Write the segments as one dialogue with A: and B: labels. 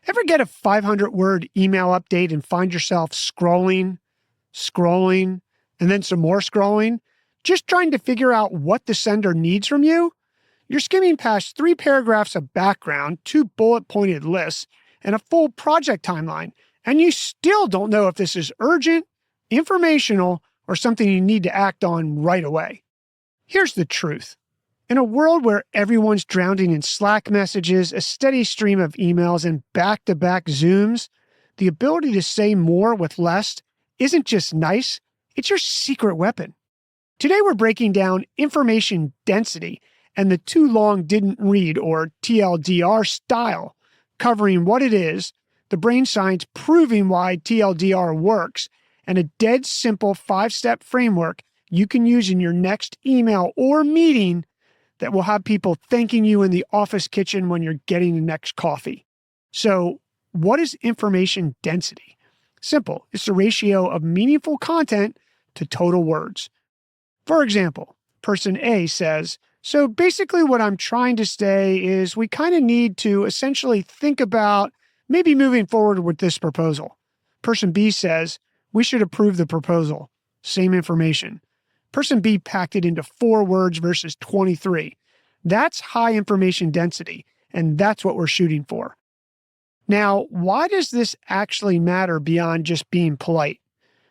A: Ever get a 500-word email update and find yourself scrolling, and then some more scrolling, just trying to figure out what the sender needs from you? You're skimming past 3 paragraphs of background, 2 bullet-pointed lists, and a full project timeline, and you still don't know if this is urgent, informational, or something you need to act on right away. Here's the truth. In a world where everyone's drowning in Slack messages, a steady stream of emails, and back-to-back Zooms, the ability to say more with less isn't just nice, it's your secret weapon. Today we're breaking down information density and the too long didn't read, or TLDR style, covering what it is, the brain science proving why TLDR works, and a dead simple 5-step framework you can use in your next email or meeting that will have people thanking you in the office kitchen when you're getting the next coffee. So, what is information density? Simple. It's the ratio of meaningful content to total words. For example, person A says, so basically what I'm trying to say is we kind of need to essentially think about maybe moving forward with this proposal. Person B says, we should approve the proposal. Same information. Person B packed it into 4 words versus 23. That's high information density, and that's what we're shooting for. Now, why does this actually matter beyond just being polite?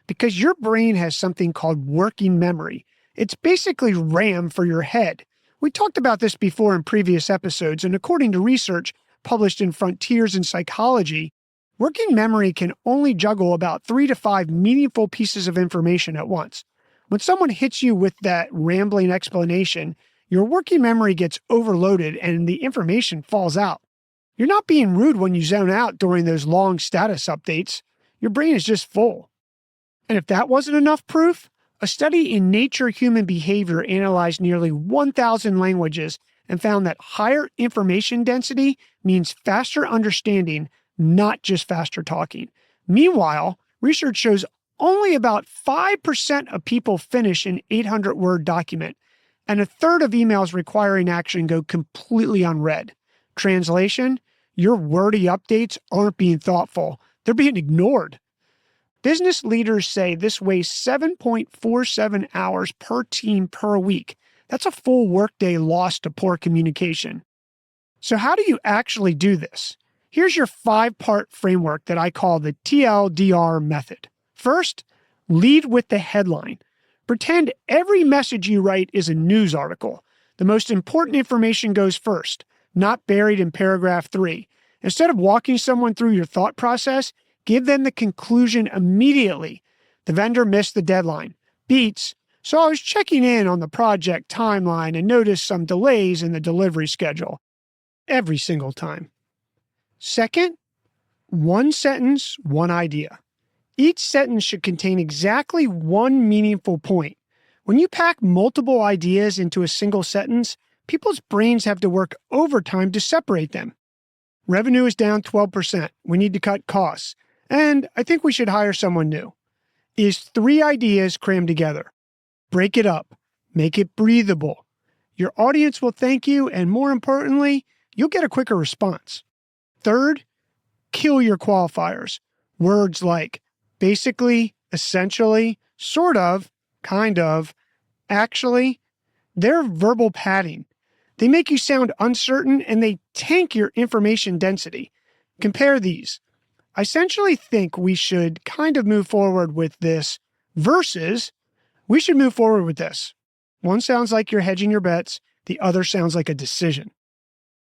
A: Because your brain has something called working memory. It's basically RAM for your head. We talked about this before in previous episodes, and according to research published in Frontiers in Psychology, working memory can only juggle about 3 to 5 meaningful pieces of information at once. When someone hits you with that rambling explanation, your working memory gets overloaded and the information falls out. You're not being rude when you zone out during those long status updates. Your brain is just full. And if that wasn't enough proof, a study in Nature Human Behavior analyzed nearly 1,000 languages and found that higher information density means faster understanding, not just faster talking. Meanwhile, research shows only about 5% of people finish an 800-word document, and a third of emails requiring action go completely unread. Translation: your wordy updates aren't being thoughtful. They're being ignored. Business leaders say this weighs 7.47 hours per team per week. That's a full workday lost to poor communication. So how do you actually do this? Here's your 5-part framework that I call the TLDR method. First, lead with the headline. Pretend every message you write is a news article. The most important information goes first, not buried in paragraph 3. Instead of walking someone through your thought process, give them the conclusion immediately. The vendor missed the deadline. Beats, so I was checking in on the project timeline and noticed some delays in the delivery schedule. Every single time. Second, 1 sentence, 1 idea. Each sentence should contain exactly 1 meaningful point. When you pack multiple ideas into a single sentence, people's brains have to work overtime to separate them. Revenue is down 12%. We need to cut costs. And I think we should hire someone new. Is 3 ideas crammed together. Break it up. Make it breathable. Your audience will thank you, and more importantly, you'll get a quicker response. Third, kill your qualifiers. Words like basically, essentially, sort of, kind of, actually, they're verbal padding. They make you sound uncertain and they tank your information density. Compare these. I essentially think we should kind of move forward with this versus we should move forward with this. One sounds like you're hedging your bets. The other sounds like a decision.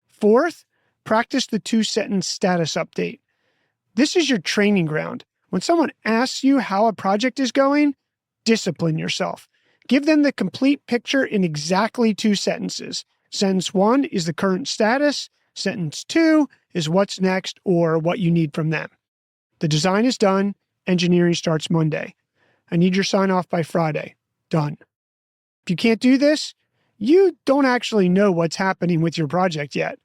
A: Fourth, practice the 2-sentence status update. This is your training ground. When someone asks you how a project is going, discipline yourself. Give them the complete picture in exactly 2 sentences. Sentence 1 is the current status. Sentence 2 is what's next or what you need from them. The design is done. Engineering starts Monday. I need your sign off by Friday. Done. If you can't do this, you don't actually know what's happening with your project yet.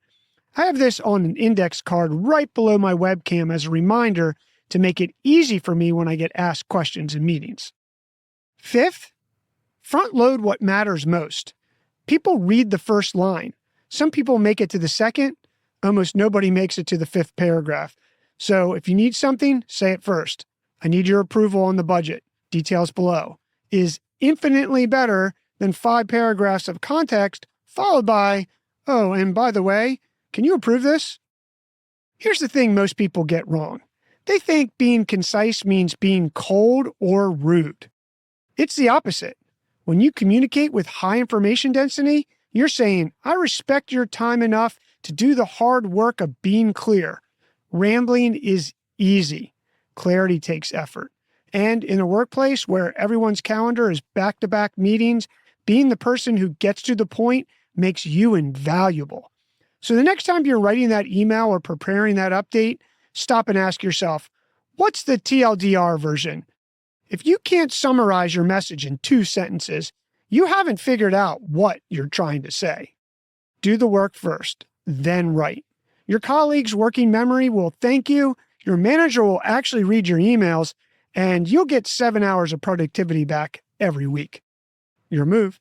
A: I have this on an index card right below my webcam as a reminder to make it easy for me when I get asked questions in meetings. Fifth, front load what matters most. People read the first line. Some people make it to the second. Almost nobody makes it to the 5th paragraph. So if you need something, say it first. I need your approval on the budget. Details below. Is infinitely better than 5 paragraphs of context followed by, oh, and by the way, can you approve this? Here's the thing most people get wrong. They think being concise means being cold or rude. It's the opposite. When you communicate with high information density, you're saying, I respect your time enough to do the hard work of being clear. Rambling is easy. Clarity takes effort. And in a workplace where everyone's calendar is back-to-back meetings, being the person who gets to the point makes you invaluable. So the next time you're writing that email or preparing that update, stop and ask yourself, what's the TLDR version? If you can't summarize your message in 2 sentences, you haven't figured out what you're trying to say. Do the work first, then write. Your colleagues' working memory will thank you, your manager will actually read your emails, and you'll get 7 hours of productivity back every week. Your move.